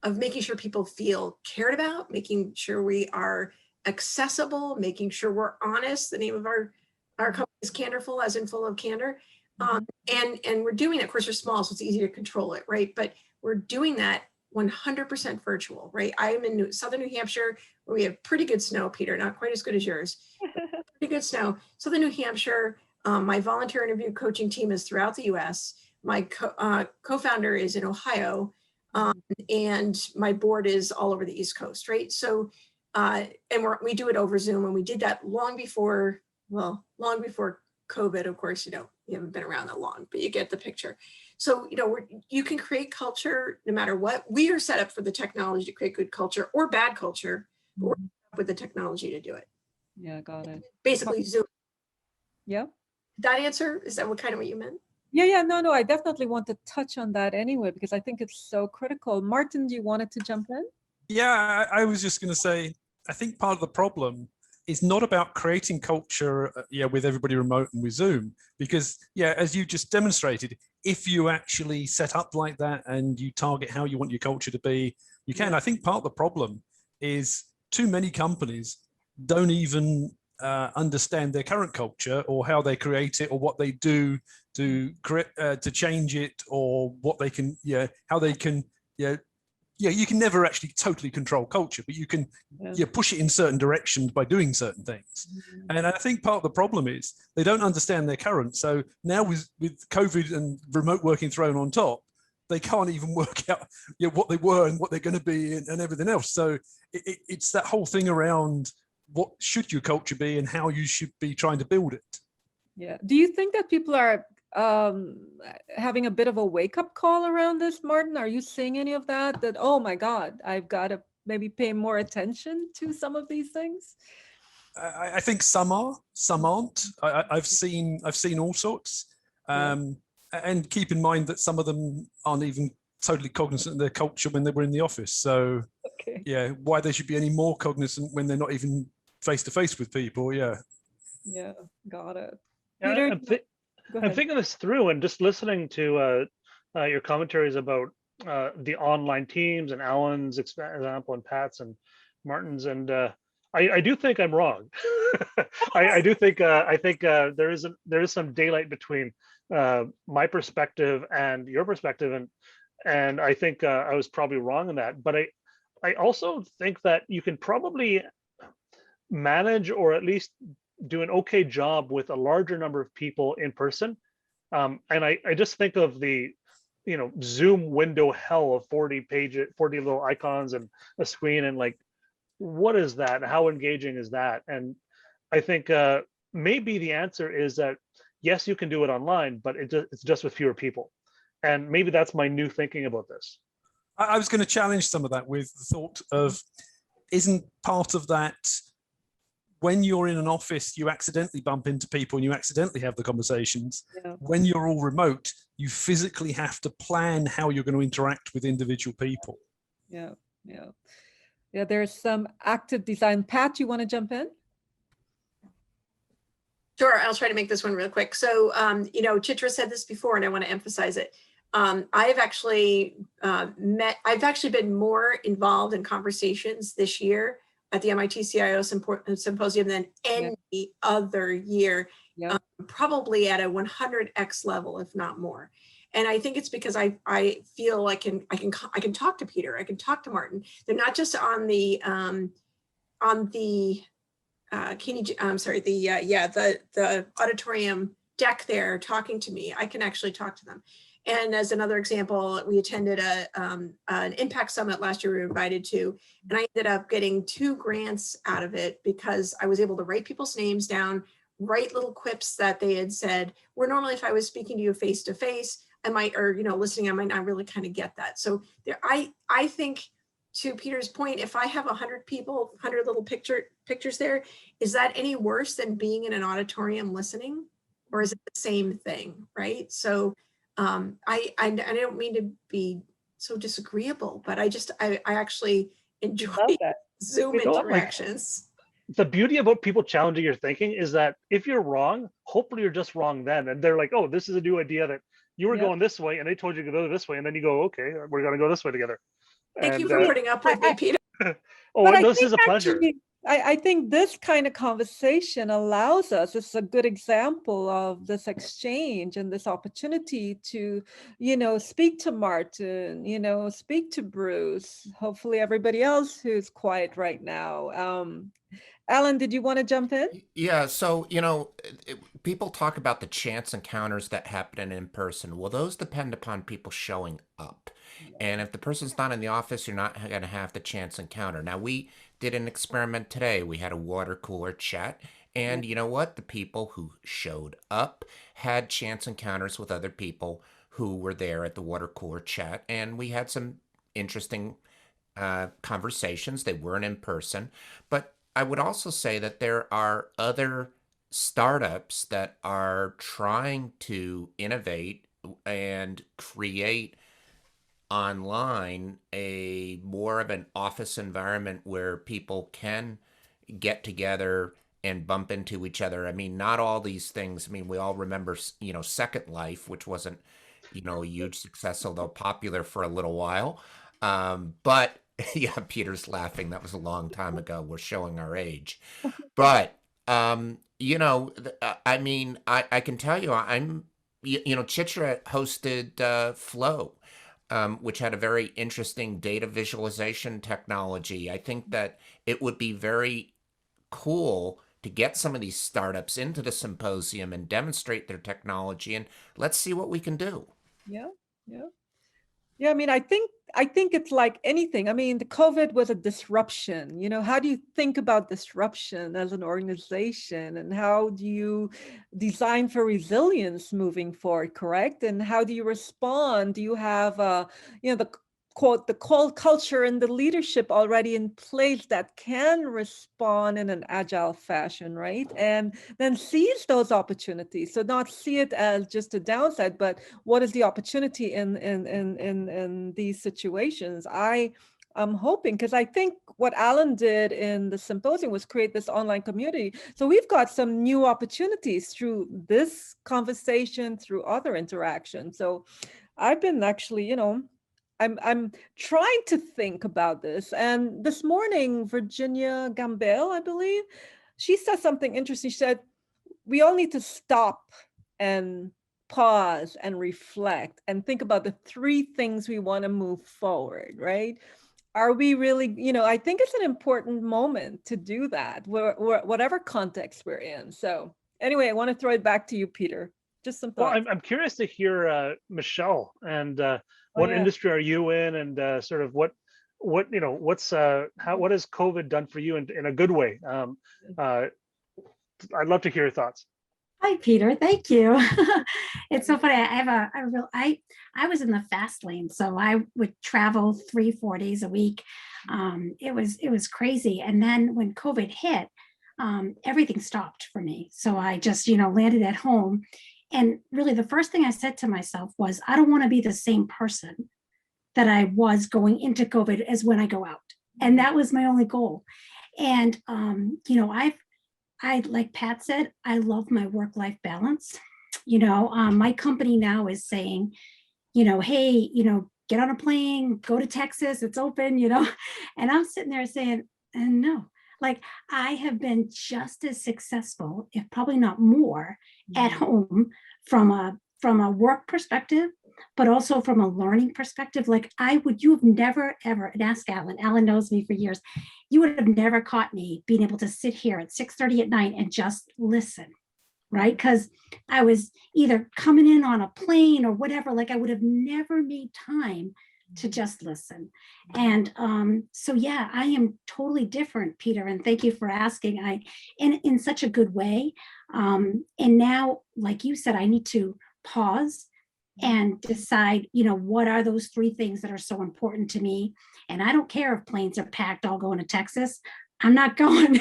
of making sure people feel cared about, making sure we are accessible, making sure we're honest. The name of our company is Candorful, as in full of candor. And we're doing it. Of course, we're small, so it's easy to control it, right? But we're doing that 100% virtual, right? I am in southern New Hampshire, where we have pretty good snow, Peter, not quite as good as yours, but pretty good snow. Southern New Hampshire, my volunteer interview coaching team is throughout the US. My co-founder is in Ohio, and my board is all over the East Coast, right? So, and we do it over Zoom, and we did that long before COVID. Of course, you haven't been around that long, but you get the picture. So, you can create culture no matter what. We are set up for the technology to create good culture or bad culture, but we're set up with the technology to do it.
Yeah, got it.
Basically, Zoom.
Yeah.
That answer, is that what you meant?
Yeah. No, I definitely want to touch on that anyway, because I think it's so critical. Martin, do you wanted to jump in?
Yeah, I was just going to say, I think part of the problem is not about creating culture with everybody remote and with Zoom, because as you just demonstrated, if you actually set up like that and you target how you want your culture to be, you can. I think part of the problem is too many companies don't even understand their current culture or how they create it or what they do to create to change it, or what they can, how they can, you can never actually totally control culture, but you can push it in certain directions by doing certain things. And I think part of the problem is they don't understand their current. So now with COVID and remote working thrown on top, they can't even work out what they were and what they're going to be and everything else. So it's that whole thing around what should your culture be and how you should be trying to build it.
Yeah. Do you think that people are having a bit of a wake-up call around this, Martin? Are you seeing any of that? That, oh my God, I've got to maybe pay more attention to some of these things?
I think some are, some aren't. I've seen all sorts. And keep in mind that some of them aren't even totally cognizant of their culture when they were in the office. So why they should be any more cognizant when they're not even face to face with people. Yeah,
got it.
Peter, I'm thinking this through and just listening to your commentaries about the online teams and Alan's example and Pat's and Martin's, and I do think I'm wrong. I do think I think there is some daylight between my perspective and your perspective, and I think I was probably wrong in that. But I also think that you can probably manage, or at least do an okay job with a larger number of people in person. And I just think of the Zoom window hell of 40 little icons and a screen, and like, what is that? How engaging is that? And I think maybe the answer is that yes, you can do it online, but it's just with fewer people. And maybe that's my new thinking about this.
I was going to challenge some of that with the thought of, isn't part of that when you're in an office, you accidentally bump into people and you accidentally have the conversations. When you're all remote, you physically have to plan how you're going to interact with individual people.
Yeah, there's some active design. Pat, you want to jump in?
Sure, I'll try to make this one real quick. So, Chitra said this before, and I want to emphasize it. I've actually been more involved in conversations this year at the MIT CIO Symposium than any other year, probably at a 100x level, if not more. And I think it's because I feel I can talk to Peter, I can talk to Martin. They're not just on the the auditorium deck there talking to me. I can actually talk to them. And as another example, we attended an impact summit last year we were invited to, and I ended up getting 2 grants out of it because I was able to write people's names down, write little quips that they had said, where normally if I was speaking to you face to face, I might, or listening, I might not really kind of get that. So there, I think, to Peter's point, if I have 100 people, 100 little pictures there, is that any worse than being in an auditorium listening? Or is it the same thing, right? So I don't mean to be so disagreeable, but I actually enjoy Zoom interactions.
The beauty about people challenging your thinking is that if you're wrong, hopefully you're just wrong then. And they're like, oh, this is a new idea that you were going this way and they told you to go this way. And then you go, okay, we're going to go this way together.
Thank you for putting up with me, Peter.
This is a pleasure.
I think this kind of conversation allows us, it's a good example of this exchange and this opportunity to, speak to Martin, speak to Bruce, hopefully everybody else who's quiet right now. Alan, did you want to jump in?
Yeah, so, people talk about the chance encounters that happen in person. Well, those depend upon people showing up. And if the person's not in the office, you're not going to have the chance encounter. Now, we did an experiment today. We had a water cooler chat. And you know what? The people who showed up had chance encounters with other people who were there at the water cooler chat. And we had some interesting conversations. They weren't in person. But I would also say that there are other startups that are trying to innovate and create online a more of an office environment where people can get together and bump into each other. I mean, not all these things. I mean, we all remember, Second Life, which wasn't, you know, a huge success, although popular for a little while. But yeah, Peter's laughing. That was a long time ago. We're showing our age. But, you know, I mean, I can tell you, you know, Chitra hosted Flow, which had a very interesting data visualization technology. I think that it would be very cool to get some of these startups into the symposium and demonstrate their technology, and let's see what we can do.
Yeah, yeah. Yeah, I mean, I think it's like anything. I mean, the COVID was a disruption. You know, how do you think about disruption as an organization, and how do you design for resilience moving forward, correct? And how do you respond? Do you have you know, the culture and the leadership already in place that can respond in an agile fashion, right? And then seize those opportunities. So not see it as just a downside, but what is the opportunity in these situations? I'm hoping, because I think what Alan did in the symposium was create this online community. So we've got some new opportunities through this conversation, through other interactions. So I've been actually, you know, I'm trying to think about this. And this morning, Virginia Gambale, I believe, she said something interesting. She said, we all need to stop and pause and reflect and think about the three things we want to move forward, right? Are we really, you know, I think it's an important moment to do that, whatever context we're in. So anyway, I want to throw it back to you, Peter. Just some thoughts.
Well, I'm curious to hear Michelle, and what industry are you in, and sort of what you know, what has COVID done for you in a good way? I'd love to hear your thoughts.
Hi, Peter. Thank you. It's so funny. I have a real, I was in the fast lane, so I would travel 3-4 days a week. It was crazy. And then when COVID hit, everything stopped for me. So I just, you know, landed at home. And really the first thing I said to myself was, I don't want to be the same person that I was going into COVID as when I go out. And that was my only goal. And, you know, I, like Pat said, I love my work-life balance. You know, my company now is saying, you know, hey, you know, get on a plane, go to Texas, it's open, you know, and I'm sitting there saying, no, like I have been just as successful, if probably not more, at home from a work perspective, but also from a learning perspective. Like you have never, ever, and ask Alan knows me for years, you would have never caught me being able to sit here at 6:30 at night and just listen, right? Because I was either coming in on a plane or whatever, like I would have never made time to just listen. And so, yeah, I am totally different, Peter, and thank you for asking. In such a good way. And now, like you said, I need to pause and decide, you know, what are those three things that are so important to me? And I don't care if planes are packed, all going to Texas. I'm not going.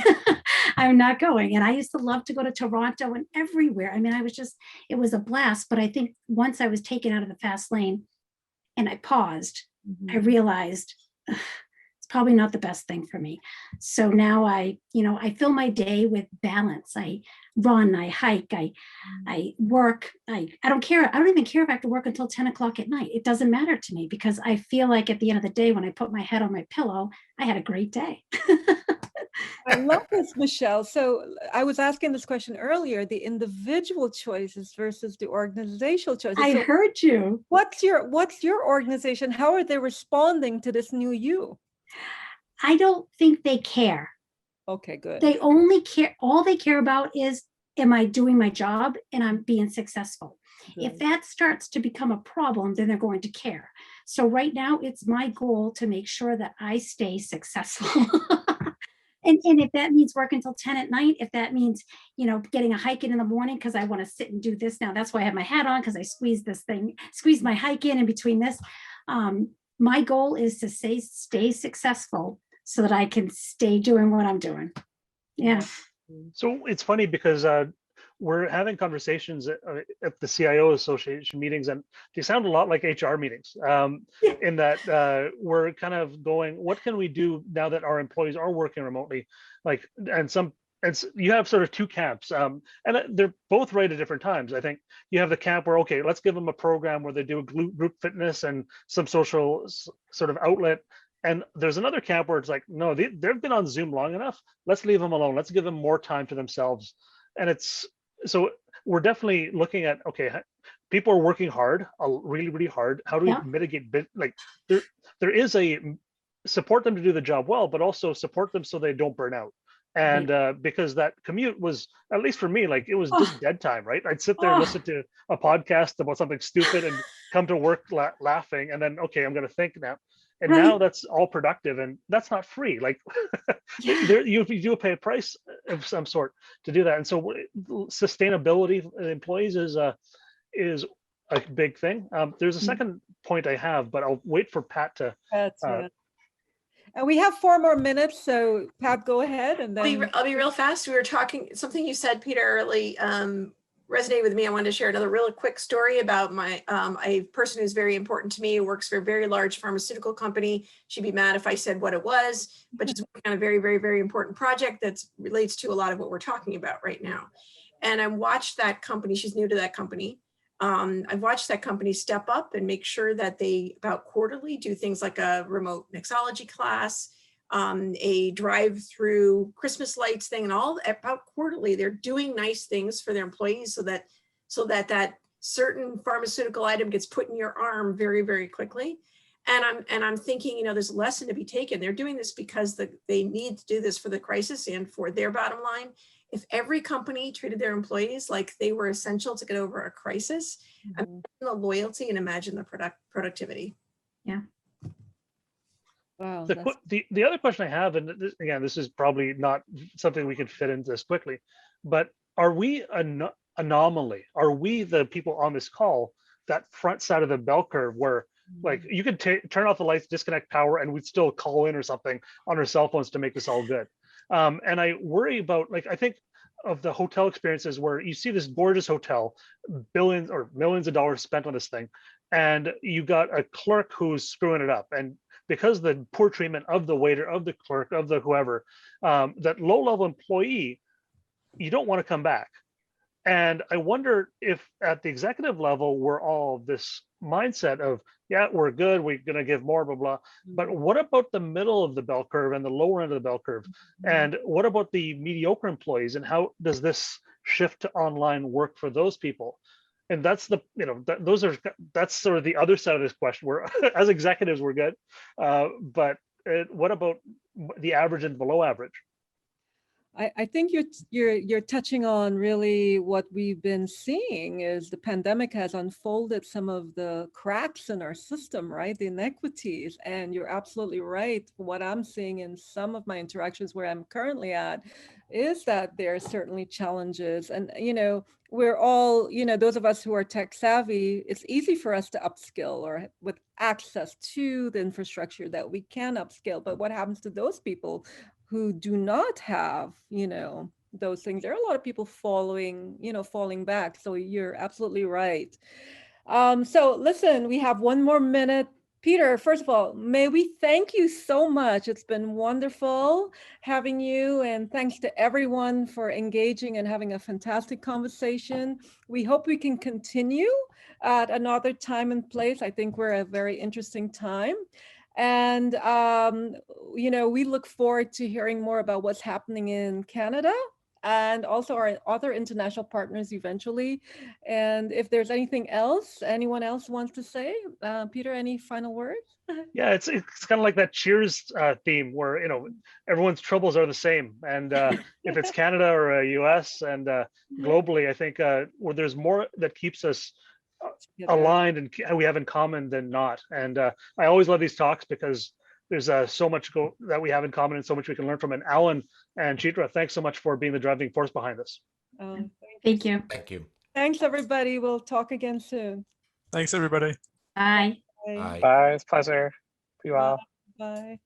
I'm not going. And I used to love to go to Toronto and everywhere. I mean, it was a blast. But I think once I was taken out of the fast lane and I paused, I realized it's probably not the best thing for me. So now I fill my day with balance. I run, I hike, I work. I don't care. I don't even care if I have to work until 10 o'clock at night. It doesn't matter to me because I feel like at the end of the day, when I put my head on my pillow, I had a great day.
I love this, Michelle. So I was asking this question earlier, the individual choices versus the organizational choices.
I heard you.
What's your organization? How are they responding to this new you?
I don't think they care.
Okay, good.
They only care, all they care about is, am I doing my job and I'm being successful? Good. If that starts to become a problem, then they're going to care. So right now it's my goal to make sure that I stay successful. And if that means working until 10 at night, if that means, you know, getting a hike in the morning because I want to sit and do this now, that's why I have my hat on, because I squeeze my hike in between this. My goal is to stay successful so that I can stay doing what I'm doing. Yeah.
So it's funny because we're having conversations at the CIO Association meetings, and they sound a lot like HR meetings in that we're kind of going, what can we do now that our employees are working remotely? Like, and you have sort of two camps, and they're both right at different times. I think you have the camp where, okay, let's give them a program where they do a group fitness and some social sort of outlet. And there's another camp where it's like, no, they've been on Zoom long enough. Let's leave them alone. Let's give them more time to themselves. And so we're definitely looking at, okay, people are working hard, really, really hard. How do we mitigate, like there is a support them to do the job well, but also support them so they don't burn out. And because that commute was, at least for me, like it was just dead time, right? I'd sit there and listen to a podcast about something stupid and come to work laughing, and then, okay, I'm going to think now. And now that's all productive, and that's not free. Like you do pay a price of some sort to do that. And so sustainability employees is a big thing. There's a second point I have, but I'll wait for Pat to.
And we have 4 more minutes, so Pat, go ahead, and then
I'll be real fast. We were talking, something you said, Peter, early resonated with me. I wanted to share another really quick story about a person who's very important to me, who works for a very large pharmaceutical company. She'd be mad if I said what it was, but she's working on a very, very, very important project that relates to a lot of what we're talking about right now. And I watched that company, she's new to that company. I've watched that company step up and make sure that they about quarterly do things like a remote mixology class, a drive-through Christmas lights thing, and all about quarterly. They're doing nice things for their employees so that certain pharmaceutical item gets put in your arm very, very quickly. And I'm thinking, you know, there's a lesson to be taken. They're doing this because they need to do this for the crisis and for their bottom line. If every company treated their employees like they were essential to get over a crisis, imagine the loyalty and imagine the productivity.
Yeah.
wow.
The other question I have, and again, this is probably not something we could fit into this quickly, but are we an anomaly? Are we the people on this call, that front side of the bell curve where like you could turn off the lights, disconnect power, and we'd still call in or something on our cell phones to make this all good? And I worry about, like, I think of the hotel experiences where you see this gorgeous hotel, billions or millions of dollars spent on this thing, and you got a clerk who's screwing it up. And because the poor treatment of the waiter, of the clerk, of the whoever, that low-level employee, you don't want to come back. And I wonder if at the executive level, we're all this mindset of, yeah, we're good, we're going to give more, blah, blah. But what about the middle of the bell curve and the lower end of the bell curve? And what about the mediocre employees? And how does this shift to online work for those people? And that's the, you know, that's sort of the other side of this question, where as executives, we're good. But what about the average and below average?
I think you're touching on really what we've been seeing is the pandemic has unfolded some of the cracks in our system, right? The inequities. And you're absolutely right. What I'm seeing in some of my interactions where I'm currently at is that there are certainly challenges. And, you know, we're all, you know, those of us who are tech savvy, it's easy for us to upskill or with access to the infrastructure that we can upskill. But what happens to those people who do not have, you know, those things? There are a lot of people falling back. So you're absolutely right. So listen, we have 1 more minute. Peter, first of all, may we thank you so much. It's been wonderful having you, and thanks to everyone for engaging and having a fantastic conversation. We hope we can continue at another time and place. I think we're at a very interesting time. And, you know, we look forward to hearing more about what's happening in Canada and also our other international partners eventually. And if there's anything else, anyone else wants to say, Peter, any final words?
Yeah, it's kind of like that Cheers theme where, you know, everyone's troubles are the same. And if it's Canada or US and globally, I think where there's more that keeps us aligned and we have in common than not. And I always love these talks because there's so much that we have in common and so much we can learn from. And Alan and Chitra, thanks so much for being the driving force behind this.
Thank you.
Thank you.
Thanks, everybody. We'll talk again soon.
Thanks, everybody.
Bye.
Bye. It's a pleasure. Be well.
Bye.